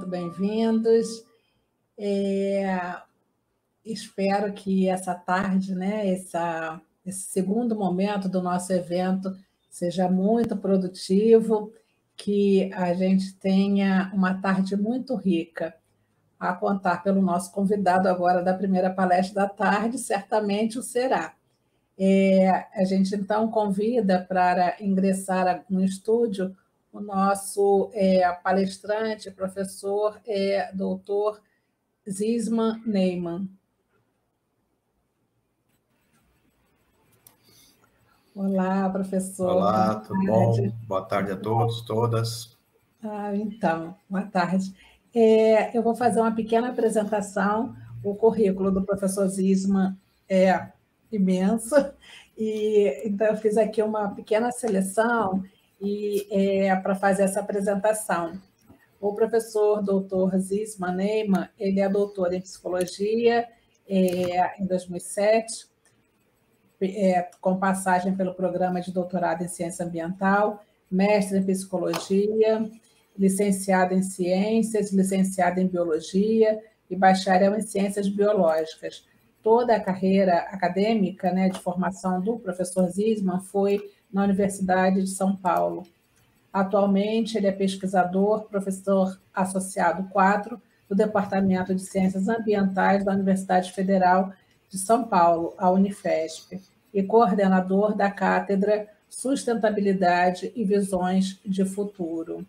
muito bem-vindos. Espero que essa tarde, né, esse segundo momento do nosso evento seja muito produtivo, que a gente tenha uma tarde muito rica. A contar pelo nosso convidado agora da primeira palestra da tarde, certamente o será. A gente, então, convida para ingressar no estúdio o nosso palestrante, professor, doutor Zisman Neyman. Olá, professor. Olá, tudo bom? Boa tarde a todos, todas. Então, boa tarde. Eu vou fazer uma pequena apresentação. O currículo do professor Zisman é imenso, então eu fiz aqui uma pequena seleção para fazer essa apresentação. O professor doutor Zisman Neyman, ele é doutor em psicologia em 2007, com passagem pelo programa de doutorado em ciência ambiental, mestre em psicologia, licenciado em ciências, licenciado em biologia e bacharel em ciências biológicas. Toda a carreira acadêmica, né, de formação do professor Zisman foi na Universidade de São Paulo. Atualmente, ele é pesquisador, professor associado 4 do Departamento de Ciências Ambientais da Universidade Federal de São Paulo, a Unifesp, e coordenador da Cátedra Sustentabilidade e Visões de Futuro.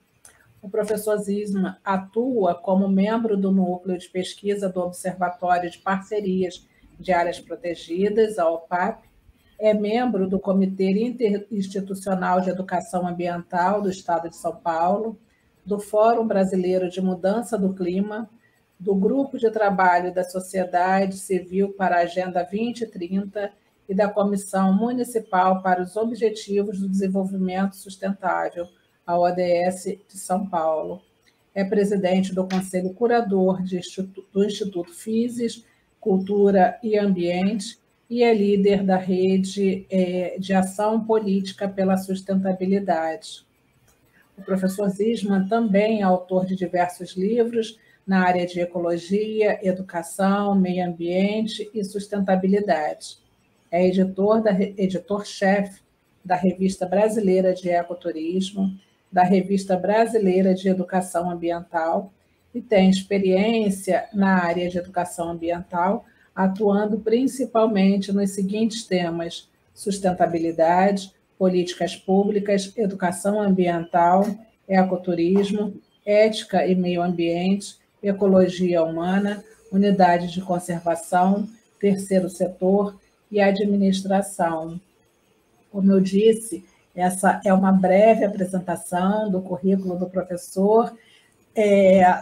O professor Zisman atua como membro do Núcleo de Pesquisa do Observatório de Parcerias de Áreas Protegidas, a OPAP, é membro do Comitê Interinstitucional de Educação Ambiental do Estado de São Paulo, do Fórum Brasileiro de Mudança do Clima, do Grupo de Trabalho da Sociedade Civil para a Agenda 2030 e da Comissão Municipal para os Objetivos do Desenvolvimento Sustentável, a ODS de São Paulo. É presidente do Conselho Curador do Instituto Physis, Cultura e Ambiente e é líder da Rede de Ação Política pela Sustentabilidade. O professor Zisman também é autor de diversos livros na área de ecologia, educação, meio ambiente e sustentabilidade. É editor-chefe da Revista Brasileira de Ecoturismo, da Revista Brasileira de Educação Ambiental e tem experiência na área de educação ambiental, atuando principalmente nos seguintes temas: sustentabilidade, políticas públicas, educação ambiental, ecoturismo, ética e meio ambiente, ecologia humana, unidade de conservação, terceiro setor e administração. Como eu disse, essa é uma breve apresentação do currículo do professor.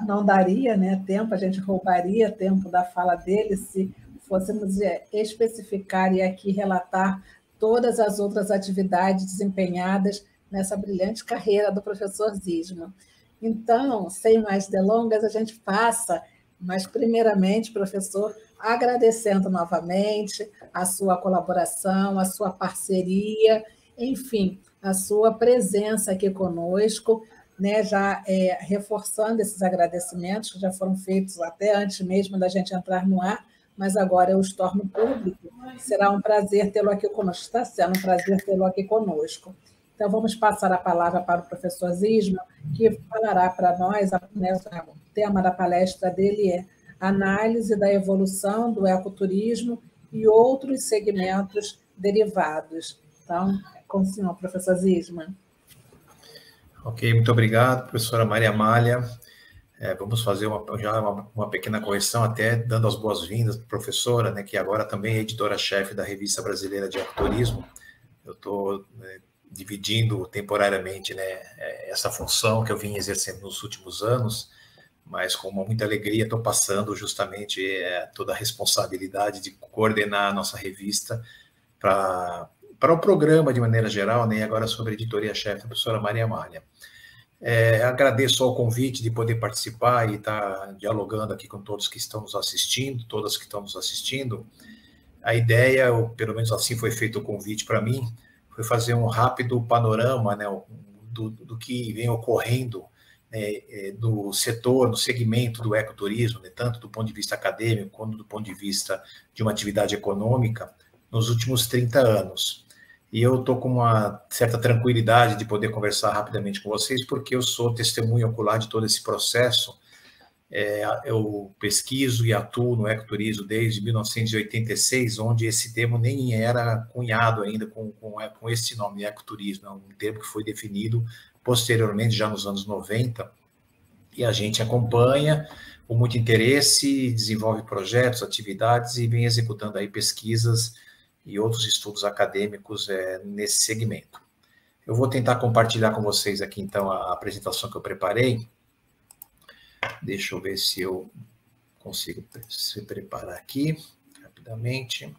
Não daria, né, tempo, a gente roubaria tempo da fala dele se fôssemos especificar e aqui relatar todas as outras atividades desempenhadas nessa brilhante carreira do professor Zisman. Então, sem mais delongas, a gente passa, mas primeiramente, professor, agradecendo novamente a sua colaboração, a sua parceria, enfim, a sua presença aqui conosco, né, já reforçando esses agradecimentos que já foram feitos até antes mesmo da gente entrar no ar, mas agora eu os torno público. Será um prazer tê-lo aqui conosco, está sendo um prazer tê-lo aqui conosco. Então, vamos passar a palavra para o professor Zisman, que falará para nós, né, o tema da palestra dele é Análise da Evolução do Ecoturismo e outros segmentos derivados. Então, com o senhor, professor Zisman. Ok, muito obrigado, professora Maria Amália. Vamos fazer uma pequena correção, até dando as boas-vindas para a professora, né, que agora também é editora-chefe da Revista Brasileira de Ecoturismo. Eu estou dividindo temporariamente, né, essa função que eu vim exercendo nos últimos anos, mas com muita alegria estou passando justamente toda a responsabilidade de coordenar a nossa revista para o programa de maneira geral, né, e agora sobre a editoria-chefe da professora Maria Amália. Agradeço ao convite de poder participar e estar dialogando aqui com todos que estão nos assistindo, todas que estão nos assistindo. A ideia, ou pelo menos assim foi feito o convite para mim, foi fazer um rápido panorama, né, do que vem ocorrendo do setor, no segmento do ecoturismo, né, tanto do ponto de vista acadêmico quanto do ponto de vista de uma atividade econômica, nos últimos 30 anos. E eu estou com uma certa tranquilidade de poder conversar rapidamente com vocês, porque eu sou testemunha ocular de todo esse processo. Eu pesquiso e atuo no ecoturismo desde 1986, onde esse termo nem era cunhado ainda com esse nome, ecoturismo, um termo que foi definido posteriormente, já nos anos 90, e a gente acompanha com muito interesse, desenvolve projetos, atividades e vem executando aí pesquisas e outros estudos acadêmicos nesse segmento. Eu vou tentar compartilhar com vocês aqui, então, a apresentação que eu preparei. Deixa eu ver se eu consigo se preparar aqui, rapidamente.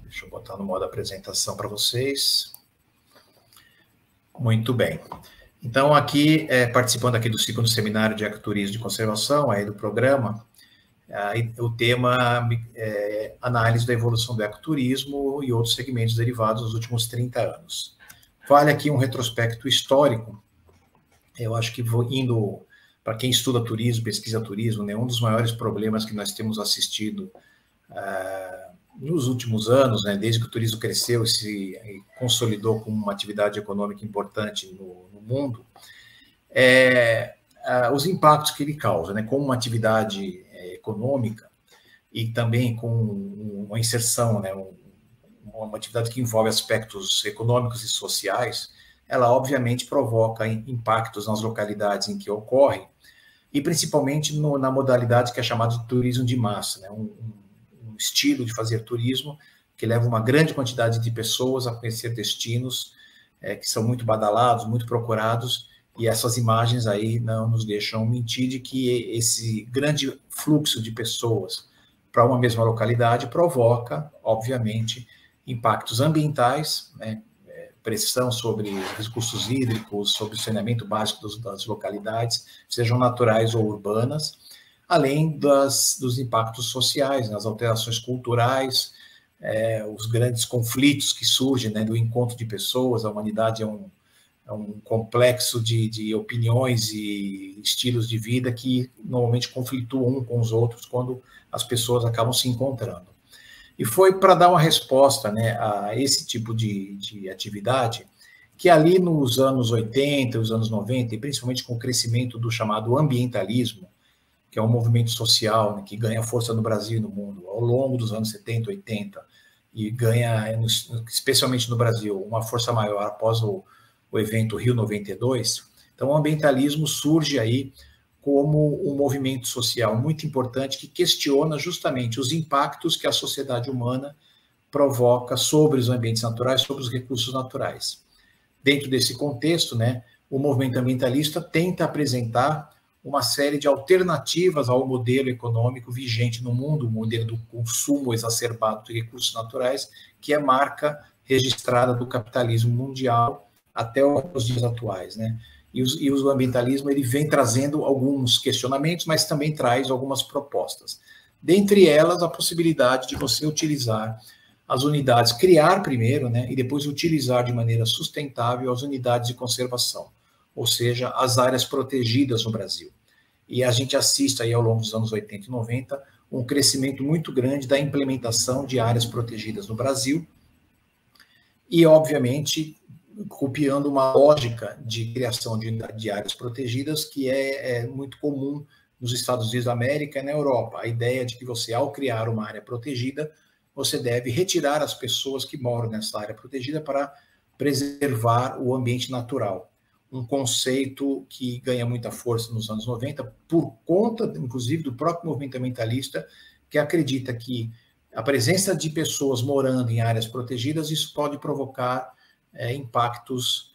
Deixa eu botar no modo apresentação para vocês. Muito bem. Então, aqui, participando aqui do segundo seminário de ecoturismo de conservação, aí do programa, o tema é análise da evolução do ecoturismo e outros segmentos derivados nos últimos 30 anos. Vale aqui um retrospecto histórico. Eu acho que indo para quem estuda turismo, pesquisa turismo, né, um dos maiores problemas que nós temos assistido nos últimos anos, né, desde que o turismo cresceu e se consolidou como uma atividade econômica importante no mundo, os impactos que ele causa, né, como uma atividade econômica e também com uma inserção, né, uma atividade que envolve aspectos econômicos e sociais, ela obviamente provoca impactos nas localidades em que ocorre e principalmente na modalidade que é chamada de turismo de massa, né, um estilo de fazer turismo que leva uma grande quantidade de pessoas a conhecer destinos que são muito badalados, muito procurados, e essas imagens aí não nos deixam mentir de que esse grande fluxo de pessoas para uma mesma localidade provoca, obviamente, impactos ambientais, né, pressão sobre recursos hídricos, sobre o saneamento básico das localidades, sejam naturais ou urbanas, além dos impactos sociais, nas alterações culturais, os grandes conflitos que surgem, né, do encontro de pessoas. A humanidade é um complexo de opiniões e estilos de vida que normalmente conflituam um com os outros quando as pessoas acabam se encontrando. E foi para dar uma resposta, né, a esse tipo de atividade que ali nos anos 80, os anos 90, e principalmente com o crescimento do chamado ambientalismo, que é um movimento social, né, que ganha força no Brasil e no mundo ao longo dos anos 70, 80, e ganha, especialmente no Brasil, uma força maior após o evento Rio 92. Então, o ambientalismo surge aí como um movimento social muito importante que questiona justamente os impactos que a sociedade humana provoca sobre os ambientes naturais, sobre os recursos naturais. Dentro desse contexto, né, o movimento ambientalista tenta apresentar uma série de alternativas ao modelo econômico vigente no mundo, o modelo do consumo exacerbado de recursos naturais, que é marca registrada do capitalismo mundial até os dias atuais, né? E o ambientalismo ele vem trazendo alguns questionamentos, mas também traz algumas propostas. Dentre elas, a possibilidade de você utilizar as unidades, criar primeiro, né, e depois utilizar de maneira sustentável as unidades de conservação, ou seja, as áreas protegidas no Brasil. E a gente assiste aí ao longo dos anos 80 e 90 um crescimento muito grande da implementação de áreas protegidas no Brasil e, obviamente, copiando uma lógica de criação de áreas protegidas que é muito comum nos Estados Unidos da América e na Europa. A ideia de que você, ao criar uma área protegida, você deve retirar as pessoas que moram nessa área protegida para preservar o ambiente natural. Um conceito que ganha muita força nos anos 90, por conta, inclusive, do próprio movimento ambientalista, que acredita que a presença de pessoas morando em áreas protegidas, isso pode provocar impactos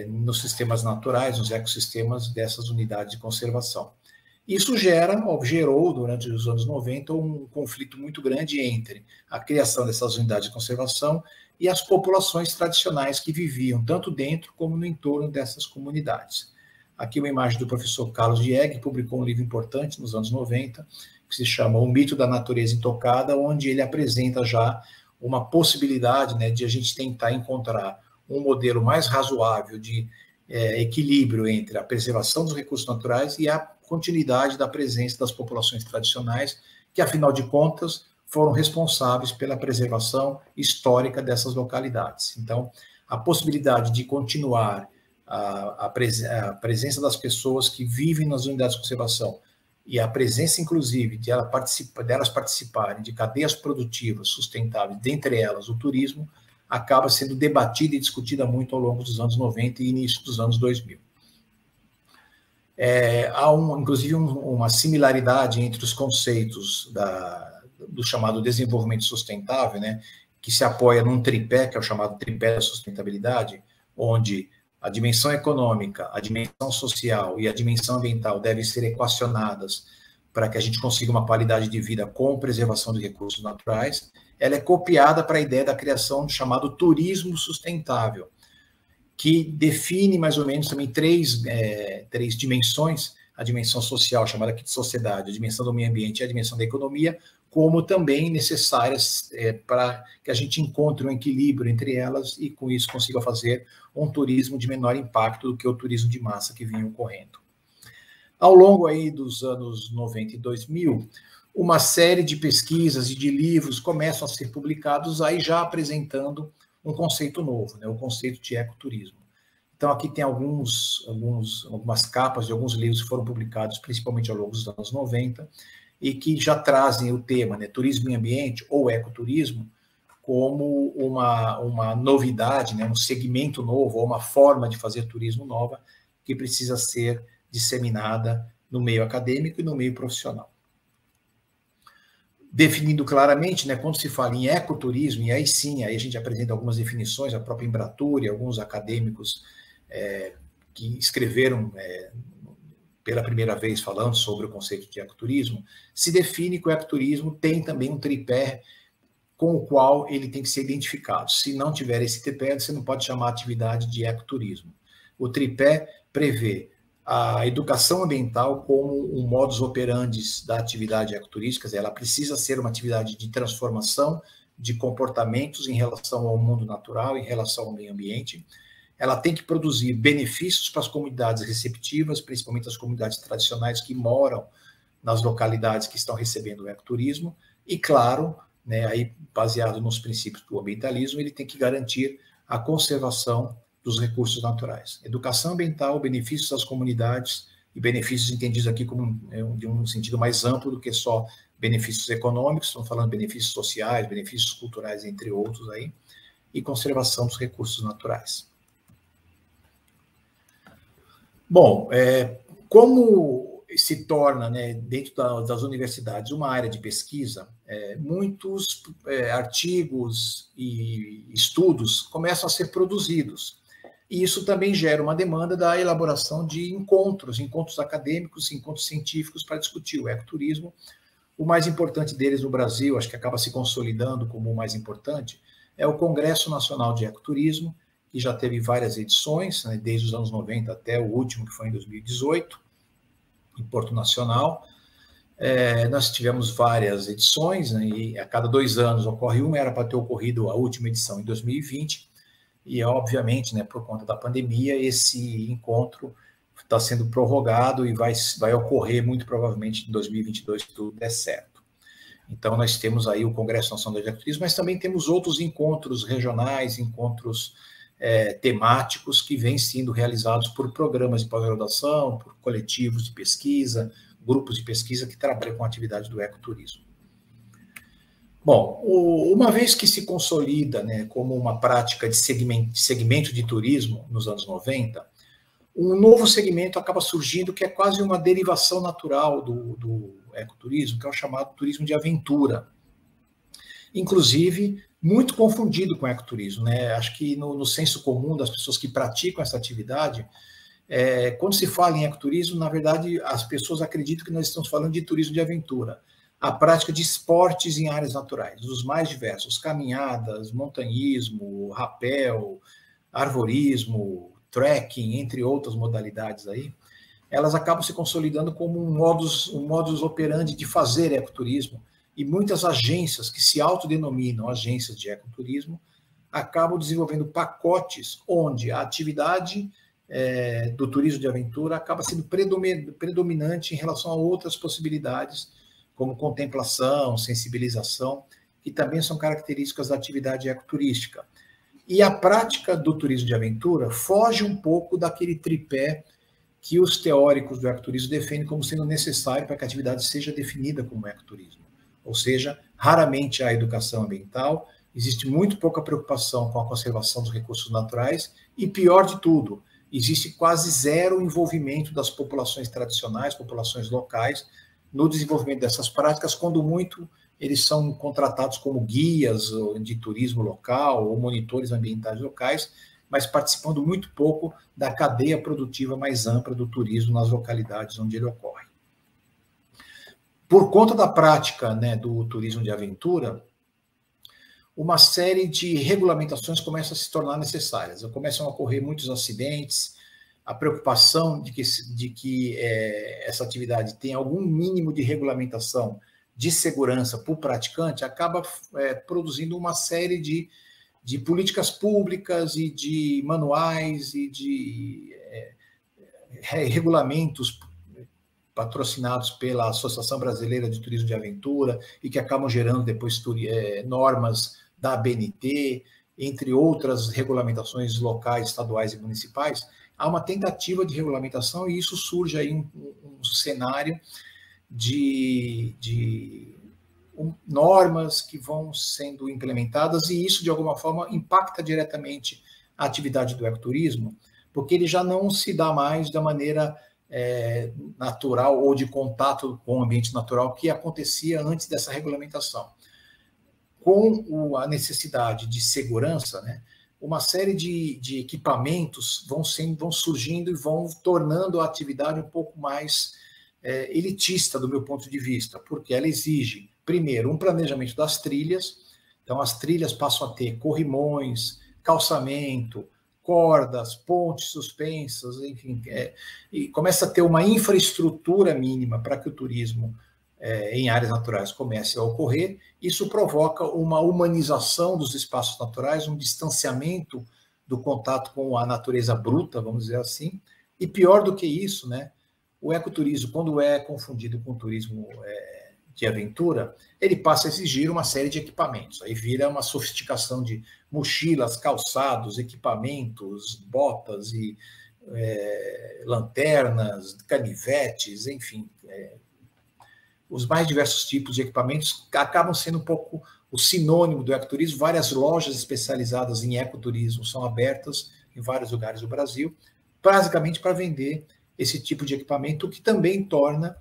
nos sistemas naturais, nos ecossistemas dessas unidades de conservação. Isso gerou, durante os anos 90, um conflito muito grande entre a criação dessas unidades de conservação e as populações tradicionais que viviam tanto dentro como no entorno dessas comunidades. Aqui uma imagem do professor Carlos Diegue, que publicou um livro importante nos anos 90, que se chama O Mito da Natureza Intocada, onde ele apresenta já uma possibilidade, né, de a gente tentar encontrar um modelo mais razoável de equilíbrio entre a preservação dos recursos naturais e a continuidade da presença das populações tradicionais, que, afinal de contas, foram responsáveis pela preservação histórica dessas localidades. Então, a possibilidade de continuar a presença das pessoas que vivem nas unidades de conservação e a presença, inclusive, de delas participarem de cadeias produtivas sustentáveis, dentre elas o turismo, acaba sendo debatida e discutida muito ao longo dos anos 90 e início dos anos 2000. Há, inclusive, uma similaridade entre os conceitos do chamado desenvolvimento sustentável, né, que se apoia num tripé, que é o chamado tripé da sustentabilidade, onde a dimensão econômica, a dimensão social e a dimensão ambiental devem ser equacionadas para que a gente consiga uma qualidade de vida com preservação de recursos naturais. Ela é copiada para a ideia da criação do chamado turismo sustentável, que define mais ou menos também três dimensões: a dimensão social, chamada aqui de sociedade, a dimensão do meio ambiente e a dimensão da economia, como também necessárias para que a gente encontre um equilíbrio entre elas e, com isso, consiga fazer um turismo de menor impacto do que o turismo de massa que vinha ocorrendo. Ao longo aí dos anos 90 e 2000, uma série de pesquisas e de livros começam a ser publicados aí já apresentando um conceito novo, né, o conceito de ecoturismo. Então, aqui tem algumas capas de alguns livros que foram publicados, principalmente ao longo dos anos 90, e que já trazem o tema, né, turismo e ambiente ou ecoturismo, como uma novidade, né, um segmento novo, ou uma forma de fazer turismo nova que precisa ser disseminada no meio acadêmico e no meio profissional. Definindo claramente, né, quando se fala em ecoturismo, e aí sim, aí a gente apresenta algumas definições, a própria Embratur e alguns acadêmicos que escreveram pela primeira vez falando sobre o conceito de ecoturismo, se define que o ecoturismo tem também um tripé com o qual ele tem que ser identificado. Se não tiver esse tripé, você não pode chamar a atividade de ecoturismo. O tripé prevê a educação ambiental como um modus operandi da atividade ecoturística, ela precisa ser uma atividade de transformação de comportamentos em relação ao mundo natural, em relação ao meio ambiente. Ela tem que produzir benefícios para as comunidades receptivas, principalmente as comunidades tradicionais que moram nas localidades que estão recebendo o ecoturismo, e, claro, né, aí, baseado nos princípios do ambientalismo, ele tem que garantir a conservação dos recursos naturais. Educação ambiental, benefícios às comunidades, e benefícios entendidos aqui como de um sentido mais amplo do que só benefícios econômicos, estamos falando de benefícios sociais, benefícios culturais, entre outros aí, e conservação dos recursos naturais. Bom, como se torna, né, dentro das universidades uma área de pesquisa, muitos artigos e estudos começam a ser produzidos. E isso também gera uma demanda da elaboração de encontros acadêmicos, encontros científicos para discutir o ecoturismo. O mais importante deles no Brasil, acho que acaba se consolidando como o mais importante, é o Congresso Nacional de Ecoturismo, que já teve várias edições, né, desde os anos 90 até o último, que foi em 2018, em Porto Nacional. Nós tivemos várias edições, né, e a cada 2 anos ocorre uma, era para ter ocorrido a última edição em 2020, e, obviamente, né, por conta da pandemia, esse encontro está sendo prorrogado e vai ocorrer muito provavelmente em 2022, se tudo der certo. Então, nós temos aí o Congresso Nacional de Ecoturismo, mas também temos outros encontros regionais, encontros temáticos que vêm sendo realizados por programas de pós-graduação, por coletivos de pesquisa, grupos de pesquisa que trabalham com a atividade do ecoturismo. Bom, uma vez que se consolida, né, como uma prática de segmento de turismo nos anos 90, um novo segmento acaba surgindo que é quase uma derivação natural do ecoturismo, que é o chamado turismo de aventura. Inclusive, muito confundido com ecoturismo, né? Acho que no senso comum das pessoas que praticam essa atividade, quando se fala em ecoturismo, na verdade, as pessoas acreditam que nós estamos falando de turismo de aventura, a prática de esportes em áreas naturais, os mais diversos, caminhadas, montanhismo, rapel, arvorismo, trekking, entre outras modalidades aí, elas acabam se consolidando como um modus operandi de fazer ecoturismo, e muitas agências que se autodenominam agências de ecoturismo acabam desenvolvendo pacotes onde a atividade do turismo de aventura acaba sendo predominante em relação a outras possibilidades, como contemplação, sensibilização, que também são características da atividade ecoturística. E a prática do turismo de aventura foge um pouco daquele tripé que os teóricos do ecoturismo defendem como sendo necessário para que a atividade seja definida como ecoturismo. Ou seja, raramente há educação ambiental, existe muito pouca preocupação com a conservação dos recursos naturais e, pior de tudo, existe quase zero envolvimento das populações tradicionais, populações locais, no desenvolvimento dessas práticas, quando muito eles são contratados como guias de turismo local ou monitores ambientais locais, mas participando muito pouco da cadeia produtiva mais ampla do turismo nas localidades onde ele ocorre. Por conta da prática, né, do turismo de aventura, uma série de regulamentações começam a se tornar necessárias. Começam a ocorrer muitos acidentes, a preocupação de que essa atividade tenha algum mínimo de regulamentação de segurança para o praticante acaba produzindo uma série de políticas públicas e de manuais e de regulamentos patrocinados pela Associação Brasileira de Turismo de Aventura e que acabam gerando depois normas da ABNT, entre outras regulamentações locais, estaduais e municipais. Há uma tentativa de regulamentação e isso surge aí um cenário de normas que vão sendo implementadas e isso, de alguma forma, impacta diretamente a atividade do ecoturismo, porque ele já não se dá mais da maneira natural ou de contato com o ambiente natural que acontecia antes dessa regulamentação. Com a necessidade de segurança, né, uma série de equipamentos vão surgindo e vão tornando a atividade um pouco mais elitista, do meu ponto de vista, porque ela exige, primeiro, um planejamento das trilhas. Então, as trilhas passam a ter corrimões, calçamento, cordas, pontes suspensas, enfim, e começa a ter uma infraestrutura mínima para que o turismo em áreas naturais comece a ocorrer. Isso provoca uma humanização dos espaços naturais, um distanciamento do contato com a natureza bruta, vamos dizer assim, e pior do que isso, né, o ecoturismo, quando é confundido com o turismo de aventura, ele passa a exigir uma série de equipamentos. Aí vira uma sofisticação de mochilas, calçados, equipamentos, botas e lanternas, canivetes, enfim, os mais diversos tipos de equipamentos acabam sendo um pouco o sinônimo do ecoturismo. Várias lojas especializadas em ecoturismo são abertas em vários lugares do Brasil, basicamente para vender esse tipo de equipamento, o que também torna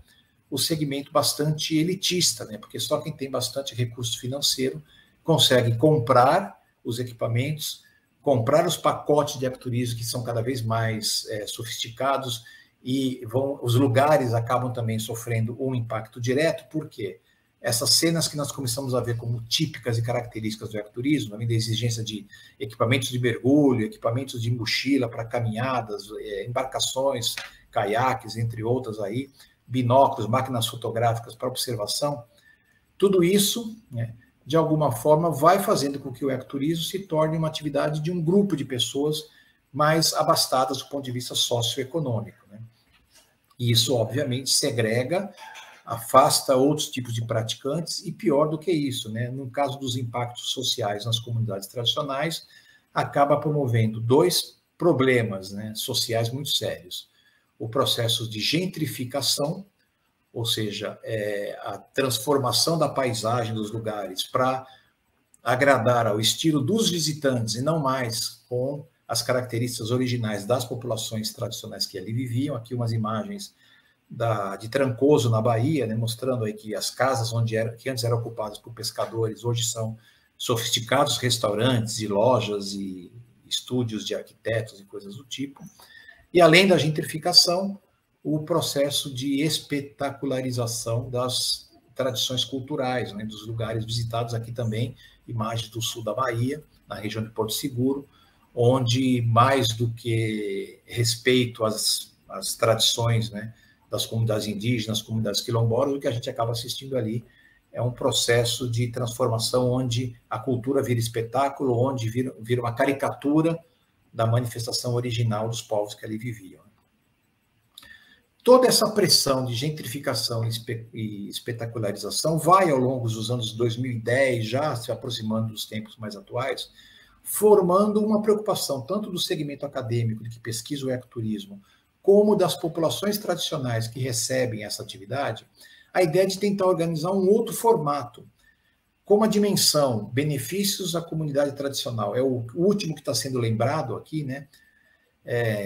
o segmento bastante elitista, né? Porque só quem tem bastante recurso financeiro consegue comprar os equipamentos, comprar os pacotes de ecoturismo que são cada vez mais sofisticados e os lugares acabam também sofrendo um impacto direto, porque essas cenas que nós começamos a ver como típicas e características do ecoturismo, além da exigência de equipamentos de mergulho, equipamentos de mochila para caminhadas, embarcações, caiaques, entre outras aí, binóculos, máquinas fotográficas para observação, tudo isso, né, de alguma forma, vai fazendo com que o ecoturismo se torne uma atividade de um grupo de pessoas mais abastadas do ponto de vista socioeconômico, né? E isso, obviamente, segrega, afasta outros tipos de praticantes e, pior do que isso, né, no caso dos impactos sociais nas comunidades tradicionais, acaba promovendo dois problemas, né, sociais muito sérios. O processo de gentrificação, ou seja, a transformação da paisagem dos lugares para agradar ao estilo dos visitantes e não mais com as características originais das populações tradicionais que ali viviam. Aqui umas imagens de Trancoso, na Bahia, né, mostrando aí que as casas que antes eram ocupadas por pescadores, hoje são sofisticados restaurantes e lojas e estúdios de arquitetos e coisas do tipo. E, além da gentrificação, o processo de espetacularização das tradições culturais, né, dos lugares visitados. Aqui também, imagens do sul da Bahia, na região de Porto Seguro, onde, mais do que respeito às as tradições, né, das comunidades indígenas, comunidades quilombolas, o que a gente acaba assistindo ali é um processo de transformação onde a cultura vira espetáculo, onde vira uma caricatura da manifestação original dos povos que ali viviam. Toda essa pressão de gentrificação e espetacularização vai, ao longo dos anos 2010, já se aproximando dos tempos mais atuais, formando uma preocupação tanto do segmento acadêmico que pesquisa o ecoturismo, como das populações tradicionais que recebem essa atividade, a ideia de tentar organizar um outro formato, como a dimensão benefícios à comunidade tradicional. É o último que está sendo lembrado aqui, né,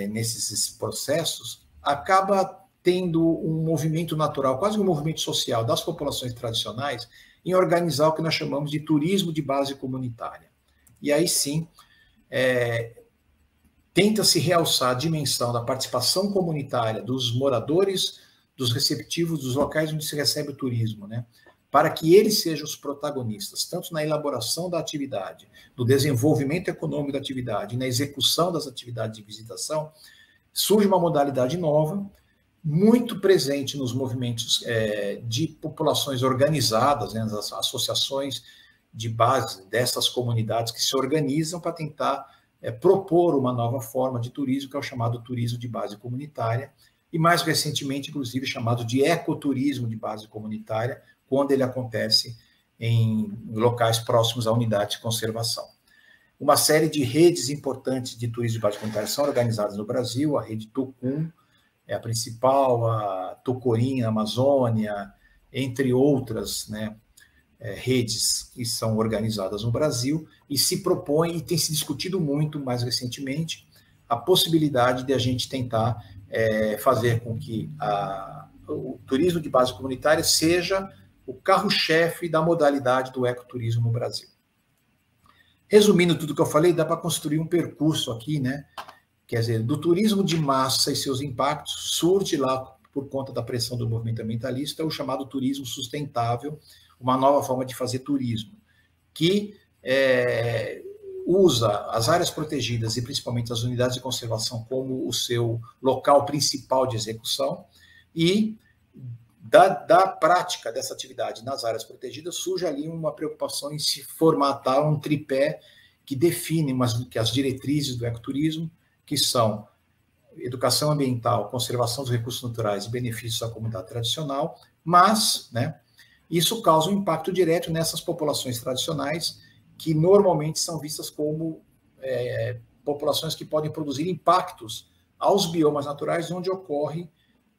nesses processos, acaba tendo um movimento natural, quase um movimento social das populações tradicionais, em organizar o que nós chamamos de turismo de base comunitária. E aí sim, tenta-se realçar a dimensão da participação comunitária dos moradores, dos receptivos, dos locais onde se recebe o turismo, né? Para que eles sejam os protagonistas, tanto na elaboração da atividade, no desenvolvimento econômico da atividade, na execução das atividades de visitação, surge uma modalidade nova, muito presente nos movimentos de populações organizadas, né, nas associações de base dessas comunidades que se organizam para tentar propor uma nova forma de turismo, que é o chamado turismo de base comunitária, e mais recentemente, inclusive, chamado de ecoturismo de base comunitária, quando ele acontece em locais próximos à unidade de conservação. Uma série de redes importantes de turismo de base comunitária são organizadas no Brasil, a rede Tucum é a principal, a Tocorim, na Amazônia, entre outras, né, redes que são organizadas no Brasil, e se propõe, e tem se discutido muito mais recentemente, a possibilidade de a gente tentar fazer com que o turismo de base comunitária seja o carro-chefe da modalidade do ecoturismo no Brasil. Resumindo tudo que eu falei, dá para construir um percurso aqui, né? Quer dizer, do turismo de massa e seus impactos, surge lá, por conta da pressão do movimento ambientalista, o chamado turismo sustentável, uma nova forma de fazer turismo, que usa as áreas protegidas e principalmente as unidades de conservação como o seu local principal de execução, e da prática dessa atividade nas áreas protegidas surge ali uma preocupação em se formatar um tripé que define as diretrizes do ecoturismo, que são educação ambiental, conservação dos recursos naturais e benefícios à comunidade tradicional, mas, né, isso causa um impacto direto nessas populações tradicionais, que normalmente são vistas como populações que podem produzir impactos aos biomas naturais onde ocorre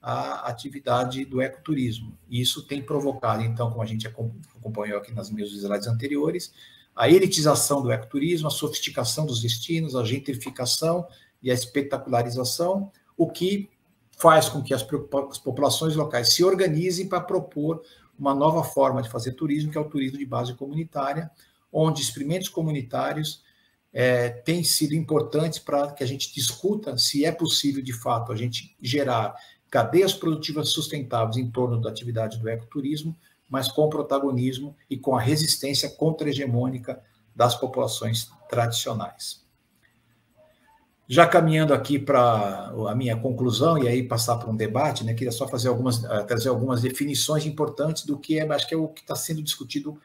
a atividade do ecoturismo. Isso tem provocado, então, como a gente acompanhou aqui nas meus slides anteriores, a elitização do ecoturismo, a sofisticação dos destinos, a gentrificação e a espetacularização, o que faz com que as populações locais se organizem para propor uma nova forma de fazer turismo, que é o turismo de base comunitária, onde experimentos comunitários têm sido importantes para que a gente discuta se é possível, de fato, a gente gerar cadeias produtivas sustentáveis em torno da atividade do ecoturismo, mas com protagonismo e com a resistência contra-hegemônica das populações tradicionais. Já caminhando aqui para a minha conclusão, e aí passar para um debate, né, queria só trazer algumas definições importantes do que acho que é o que está sendo discutido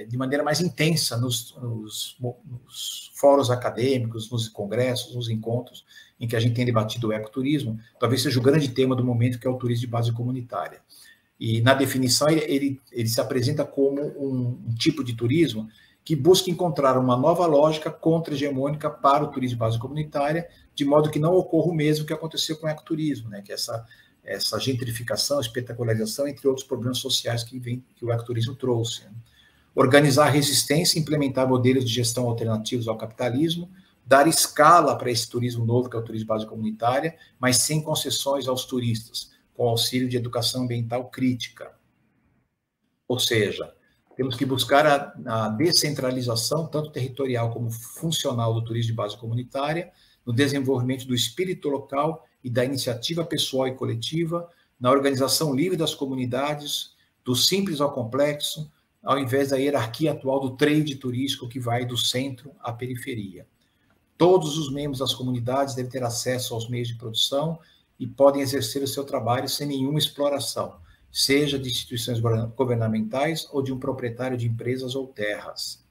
de maneira mais intensa nos fóruns acadêmicos, nos congressos, nos encontros, em que a gente tem debatido o ecoturismo, talvez seja o grande tema do momento, que é o turismo de base comunitária. E, na definição, ele se apresenta como um tipo de turismo que busca encontrar uma nova lógica contra-hegemônica para o turismo de base comunitária, de modo que não ocorra o mesmo que aconteceu com o ecoturismo, né? Que é essa gentrificação, espetacularização, entre outros problemas sociais que o ecoturismo trouxe. Né? Organizar a resistência, implementar modelos de gestão alternativos ao capitalismo, dar escala para esse turismo novo, que é o turismo de base comunitária, mas sem concessões aos turistas, com auxílio de educação ambiental crítica. Ou seja, temos que buscar a descentralização, tanto territorial como funcional, do turismo de base comunitária, no desenvolvimento do espírito local e da iniciativa pessoal e coletiva, na organização livre das comunidades, do simples ao complexo, ao invés da hierarquia atual do trade turístico que vai do centro à periferia. Todos os membros das comunidades devem ter acesso aos meios de produção e podem exercer o seu trabalho sem nenhuma exploração, seja de instituições governamentais ou de um proprietário de empresas ou terras.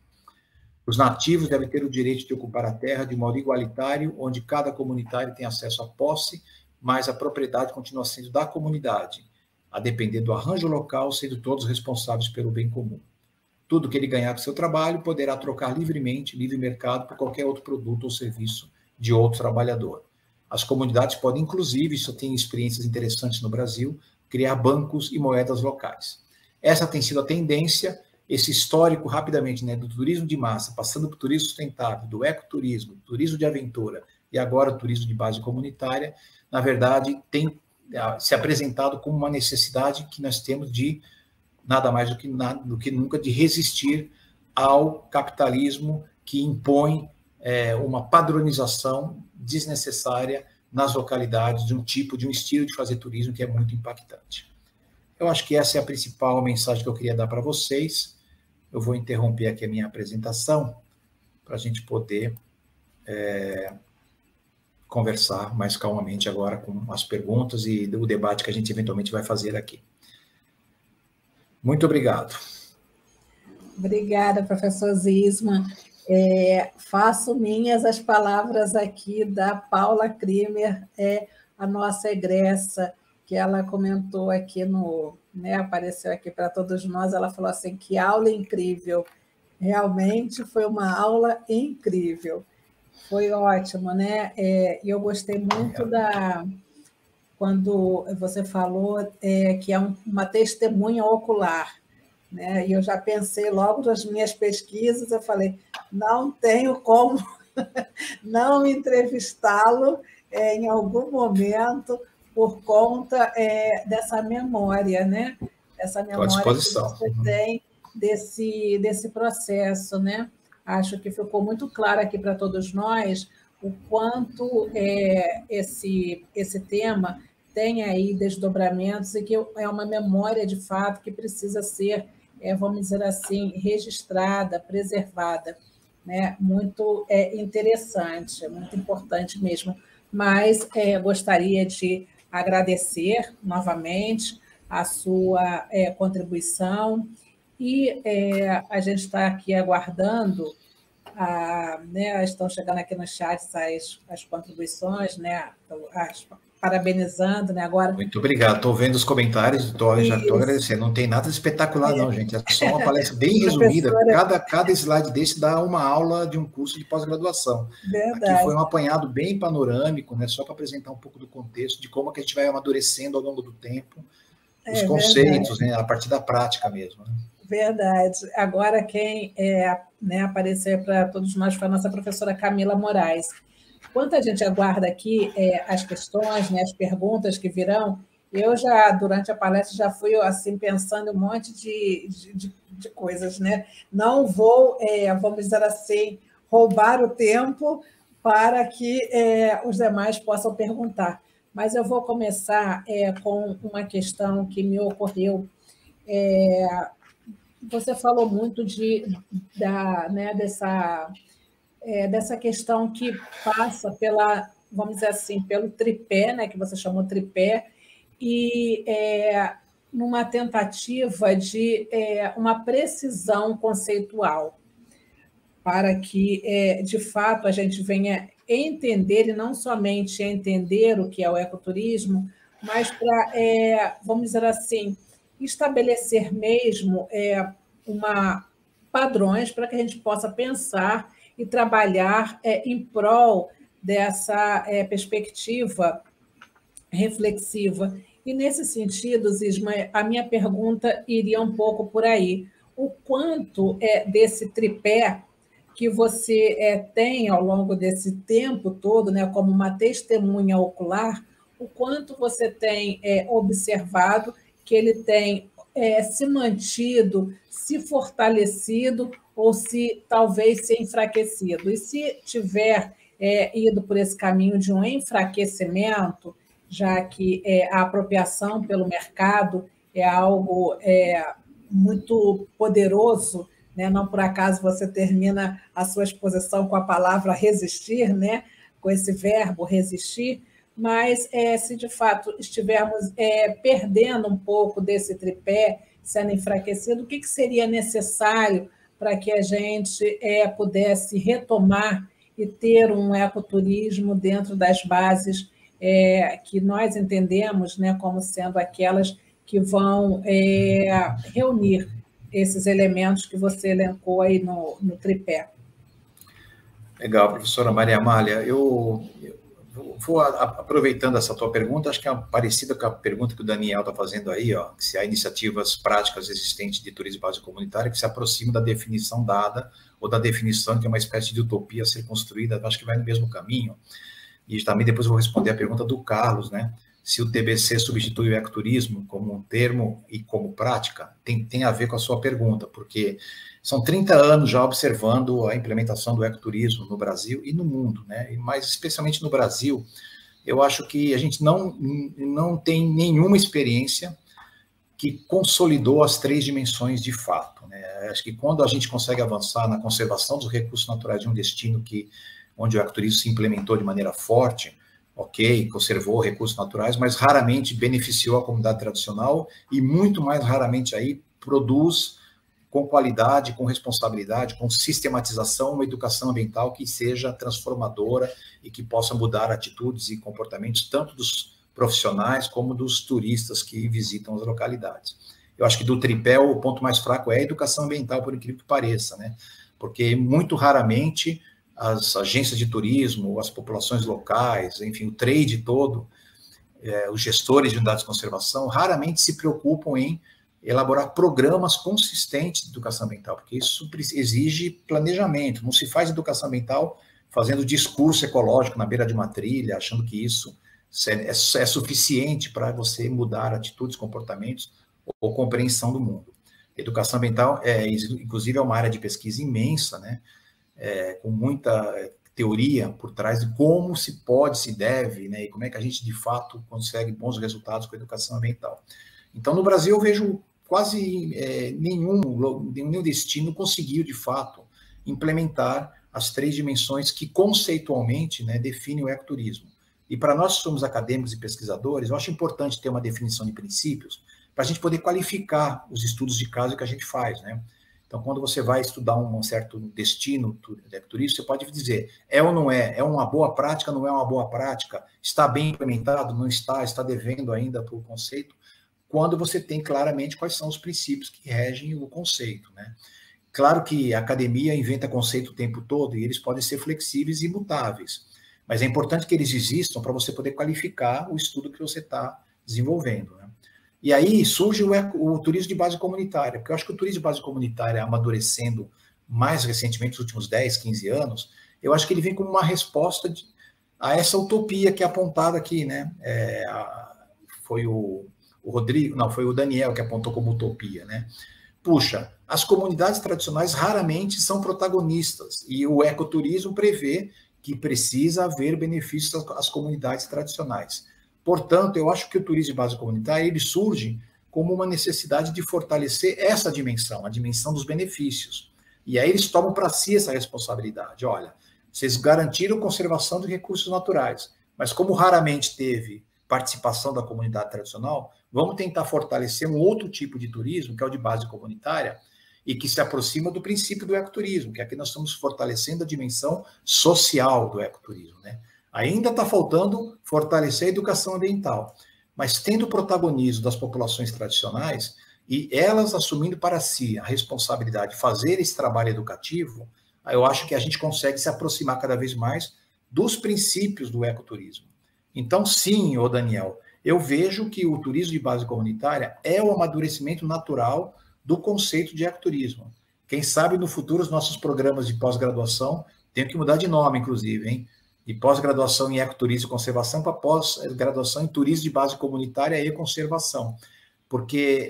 Os nativos devem ter o direito de ocupar a terra de modo igualitário, onde cada comunitário tem acesso à posse, mas a propriedade continua sendo da comunidade, a depender do arranjo local, sendo todos responsáveis pelo bem comum. Tudo que ele ganhar com seu trabalho poderá trocar livremente, livre mercado, por qualquer outro produto ou serviço de outro trabalhador. As comunidades podem, inclusive, isso tem experiências interessantes no Brasil, criar bancos e moedas locais. Essa tem sido a tendência, esse histórico, rapidamente, né, do turismo de massa, passando para o turismo sustentável, do ecoturismo, turismo de aventura e agora o turismo de base comunitária, na verdade, tem se apresentado como uma necessidade que nós temos de, nada mais do que nunca, de resistir ao capitalismo que impõe uma padronização desnecessária nas localidades de um estilo de fazer turismo que é muito impactante. Eu acho que essa é a principal mensagem que eu queria dar para vocês. Eu vou interromper aqui a minha apresentação para a gente poder conversar mais calmamente agora com as perguntas e o debate que a gente eventualmente vai fazer aqui. Muito obrigado. Obrigada, professor Zisman. Faço minhas as palavras aqui da Paula Krimer, a nossa egressa, que ela comentou aqui apareceu aqui para todos nós, ela falou assim, que aula incrível, realmente foi uma aula incrível, foi ótimo, né? E eu gostei muito quando você falou que é uma testemunha ocular, né? E eu já pensei logo nas minhas pesquisas, eu falei, não tenho como não entrevistá-lo em algum momento, por conta dessa memória, né? Essa memória que você tem desse processo, né? Acho que ficou muito claro aqui para todos nós o quanto esse tema tem aí desdobramentos e que é uma memória, de fato, que precisa ser, vamos dizer assim, registrada, preservada, né? Muito interessante, muito importante mesmo. Mas gostaria de agradecer novamente a sua contribuição e a gente está aqui aguardando, estão chegando aqui no chat as contribuições, né, parabenizando, né, agora... Muito obrigado, estou vendo os comentários, já estou agradecendo, não tem nada espetacular não, gente, é só uma palestra bem resumida, cada slide desse dá uma aula de um curso de pós-graduação. Aqui foi um apanhado bem panorâmico, né, só para apresentar um pouco do contexto, de como que a gente vai amadurecendo ao longo do tempo, os conceitos, né, a partir da prática mesmo. Né? Verdade. Agora quem apareceu para todos nós foi a nossa professora Camila Moraes. Enquanto a gente aguarda aqui as questões, né, as perguntas que virão, eu já, durante a palestra, já fui assim, pensando um monte de coisas. Né? Não vou, vamos dizer assim, roubar o tempo para que os demais possam perguntar. Mas eu vou começar com uma questão que me ocorreu. Você falou muito dessa questão que passa pela, vamos dizer assim, pelo tripé, né, que você chamou tripé, e numa tentativa de uma precisão conceitual, para que, de fato, a gente venha entender, e não somente entender o que é o ecoturismo, mas para, vamos dizer assim, estabelecer mesmo padrões para que a gente possa pensar e trabalhar em prol dessa perspectiva reflexiva. E, nesse sentido, Zisma, a minha pergunta iria um pouco por aí. O quanto desse tripé que você tem ao longo desse tempo todo, né, como uma testemunha ocular, o quanto você tem observado que ele tem se mantido, se fortalecido ou se talvez se enfraquecido. E se tiver ido por esse caminho de um enfraquecimento, já que a apropriação pelo mercado é algo muito poderoso, né? Não por acaso você termina a sua exposição com a palavra resistir, né? Com esse verbo resistir, mas se de fato estivermos perdendo um pouco desse tripé, sendo enfraquecido, o que seria necessário para que a gente pudesse retomar e ter um ecoturismo dentro das bases que nós entendemos, né, como sendo aquelas que vão reunir esses elementos que você elencou aí no tripé. Legal, professora Maria Amália. Eu vou aproveitando essa tua pergunta, acho que é parecida com a pergunta que o Daniel está fazendo aí, ó, se há iniciativas práticas existentes de turismo básico comunitário que se aproximam da definição dada ou da definição que é uma espécie de utopia a ser construída, acho que vai no mesmo caminho. E também depois eu vou responder a pergunta do Carlos, né? Se o TBC substitui o ecoturismo como um termo e como prática, tem a ver com a sua pergunta, porque são 30 anos já observando a implementação do ecoturismo no Brasil e no mundo, né? E mais especialmente no Brasil, eu acho que a gente não tem nenhuma experiência que consolidou as 3 dimensões de fato, né? Acho que quando a gente consegue avançar na conservação dos recursos naturais de um destino onde o ecoturismo se implementou de maneira forte, ok, conservou recursos naturais, mas raramente beneficiou a comunidade tradicional e muito mais raramente aí produz com qualidade, com responsabilidade, com sistematização, uma educação ambiental que seja transformadora e que possa mudar atitudes e comportamentos tanto dos profissionais como dos turistas que visitam as localidades. Eu acho que do tripé o ponto mais fraco é a educação ambiental, por incrível que pareça, né? Porque muito raramente as agências de turismo, as populações locais, enfim, o trade todo, os gestores de unidades de conservação, raramente se preocupam em elaborar programas consistentes de educação ambiental, porque isso exige planejamento. Não se faz educação ambiental fazendo discurso ecológico na beira de uma trilha, achando que isso é suficiente para você mudar atitudes, comportamentos ou compreensão do mundo. Educação ambiental, inclusive, é uma área de pesquisa imensa, né? Com muita teoria por trás de como se pode, se deve, né, e como é que a gente, de fato, consegue bons resultados com a educação ambiental. Então, no Brasil, eu vejo quase nenhum destino conseguiu, de fato, implementar as 3 dimensões que, conceitualmente, né, definem o ecoturismo. E para nós que somos acadêmicos e pesquisadores, eu acho importante ter uma definição de princípios para a gente poder qualificar os estudos de caso que a gente faz, né? Então, quando você vai estudar um certo destino turístico, você pode dizer, ou não é uma boa prática, não é uma boa prática, está bem implementado, não está devendo ainda para o conceito, quando você tem claramente quais são os princípios que regem o conceito, né? Claro que a academia inventa conceito o tempo todo e eles podem ser flexíveis e mutáveis, mas é importante que eles existam para você poder qualificar o estudo que você está desenvolvendo, né? E aí surge o turismo de base comunitária, porque eu acho que o turismo de base comunitária, amadurecendo mais recentemente, nos últimos 10, 15 anos, eu acho que ele vem como uma resposta a essa utopia que é apontada aqui, né? Foi o Rodrigo, não, foi o Daniel que apontou como utopia, né? Puxa, as comunidades tradicionais raramente são protagonistas, e o ecoturismo prevê que precisa haver benefícios às comunidades tradicionais. Portanto, eu acho que o turismo de base comunitária ele surge como uma necessidade de fortalecer essa dimensão, a dimensão dos benefícios. E aí eles tomam para si essa responsabilidade. Olha, vocês garantiram conservação de recursos naturais, mas como raramente teve participação da comunidade tradicional, vamos tentar fortalecer um outro tipo de turismo, que é o de base comunitária, e que se aproxima do princípio do ecoturismo, que aqui nós estamos fortalecendo a dimensão social do ecoturismo, né? Ainda está faltando fortalecer a educação ambiental, mas tendo o protagonismo das populações tradicionais e elas assumindo para si a responsabilidade de fazer esse trabalho educativo, eu acho que a gente consegue se aproximar cada vez mais dos princípios do ecoturismo. Então, sim, ô Daniel, eu vejo que o turismo de base comunitária é o amadurecimento natural do conceito de ecoturismo. Quem sabe no futuro os nossos programas de pós-graduação tenham que mudar de nome, inclusive, hein? De pós-graduação em ecoturismo e conservação para pós-graduação em turismo de base comunitária e conservação. Porque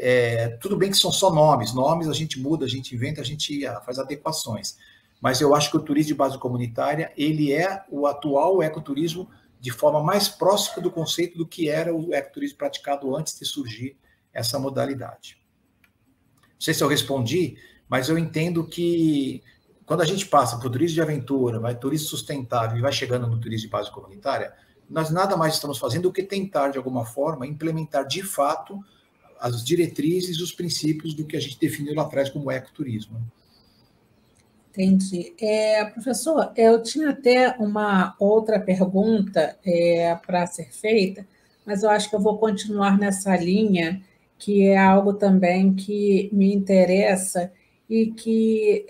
tudo bem que são só nomes a gente muda, a gente inventa, a gente faz adequações. Mas eu acho que o turismo de base comunitária, ele é o atual ecoturismo de forma mais próxima do conceito do que era o ecoturismo praticado antes de surgir essa modalidade. Não sei se eu respondi, Mas eu entendo que quando a gente passa para o turismo de aventura, vai turismo sustentável e vai chegando no turismo de base comunitária, nós nada mais estamos fazendo do que tentar, de alguma forma, implementar de fato as diretrizes, os princípios do que a gente definiu lá atrás como ecoturismo. Entendi. Professor, eu tinha até uma outra pergunta para ser feita, mas eu acho que eu vou continuar nessa linha, que é algo também que me interessa e que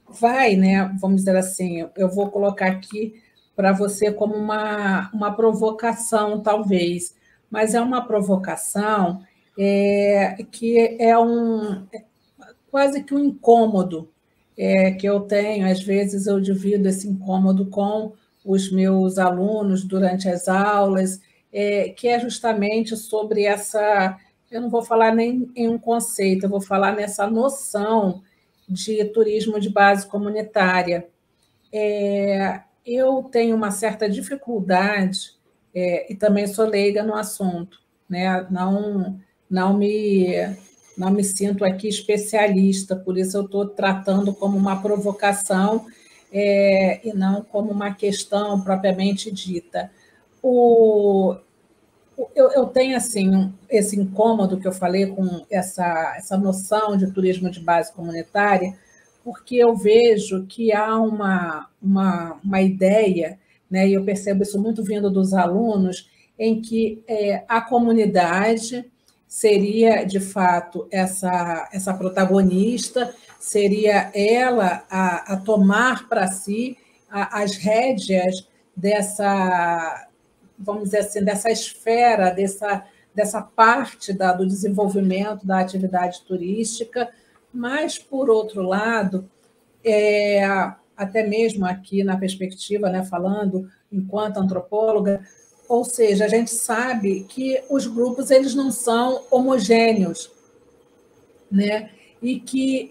vai, né? Vamos dizer assim, eu vou colocar aqui para você como uma provocação, talvez, mas é uma provocação que é quase que um incômodo que eu tenho. Às vezes eu divido esse incômodo com os meus alunos durante as aulas, que é justamente sobre essa. Eu não vou falar nem em um conceito, eu vou falar nessa noção de turismo de base comunitária. Eu tenho uma certa dificuldade, e também sou leiga no assunto, né? Não me sinto aqui especialista, por isso eu estou tratando como uma provocação e não como uma questão propriamente dita. Eu tenho assim esse incômodo que eu falei com essa noção de turismo de base comunitária, porque eu vejo que há uma ideia, né, e eu percebo isso muito vindo dos alunos, em que a comunidade seria, de fato, essa protagonista, seria ela a tomar para si as rédeas dessa, vamos dizer assim, dessa esfera, dessa parte do desenvolvimento da atividade turística, mas, por outro lado, até mesmo aqui na perspectiva, né, falando enquanto antropóloga, ou seja, a gente sabe que os grupos eles não são homogêneos, né? E que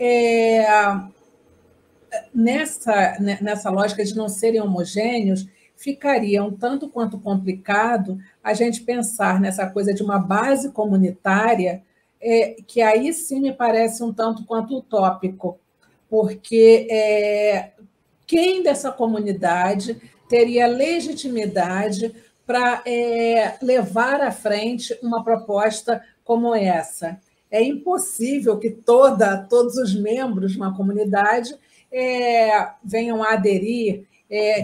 nessa lógica de não serem homogêneos, ficaria um tanto quanto complicado a gente pensar nessa coisa de uma base comunitária, que aí sim me parece um tanto quanto utópico, porque quem dessa comunidade teria legitimidade para levar à frente uma proposta como essa? É impossível que todos os membros de uma comunidade venham a aderir,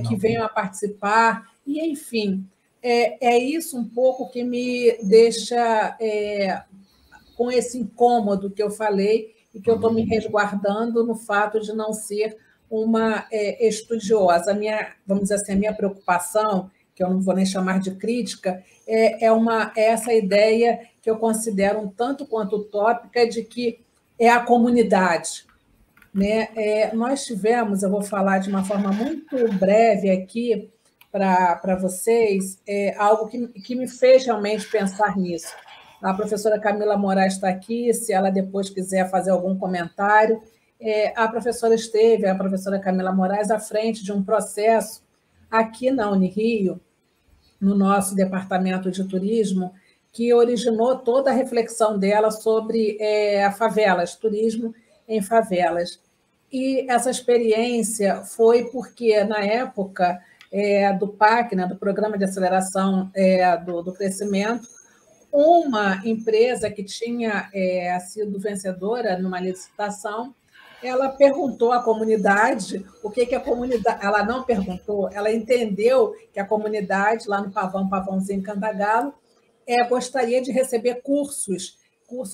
que venham a participar, e, enfim, é isso um pouco que me deixa com esse incômodo que eu falei e que eu estou me resguardando no fato de não ser uma estudiosa. Vamos dizer assim, a minha preocupação, que eu não vou nem chamar de crítica, é essa ideia que eu considero um tanto quanto utópica de que é a comunidade. Né? Nós tivemos, eu vou falar de uma forma muito breve aqui para vocês, algo que me fez realmente pensar nisso. A professora Camila Moraes está aqui, se ela depois quiser fazer algum comentário. A professora Camila Moraes, à frente de um processo aqui na Unirio, no nosso departamento de turismo, que originou toda a reflexão dela sobre a favelas, turismo em favelas. E essa experiência foi porque, na época do PAC, né, do Programa de Aceleração do Crescimento, uma empresa que tinha sido vencedora numa licitação, ela perguntou à comunidade o que a comunidade... Ela não perguntou, ela entendeu que a comunidade, lá no Pavãozinho Cantagalo, gostaria de receber cursos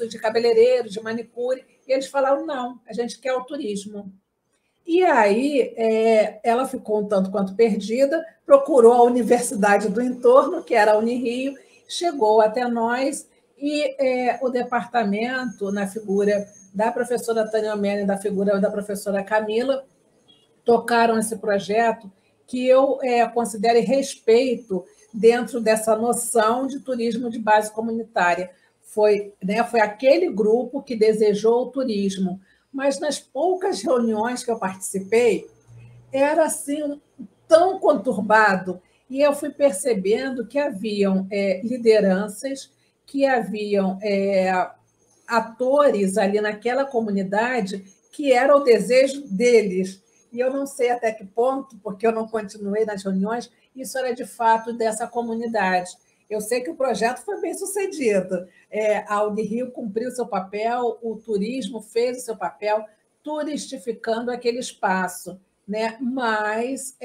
de cabeleireiro, de manicure, e eles falaram, não, a gente quer o turismo. E aí ela ficou um tanto quanto perdida, procurou a universidade do entorno, que era a Unirio, chegou até nós, e o departamento, na figura da professora Tânia Mena e da figura da professora Camila, tocaram esse projeto que eu considero e respeito dentro dessa noção de turismo de base comunitária. Foi aquele grupo que desejou o turismo, mas nas poucas reuniões que eu participei, era assim tão conturbado, e eu fui percebendo que haviam lideranças, que haviam atores ali naquela comunidade que era o desejo deles. E eu não sei até que ponto, porque eu não continuei nas reuniões, isso era de fato dessa comunidade. Eu sei que o projeto foi bem sucedido. A Unirio cumpriu o seu papel, o turismo fez o seu papel, turistificando aquele espaço, né? Mas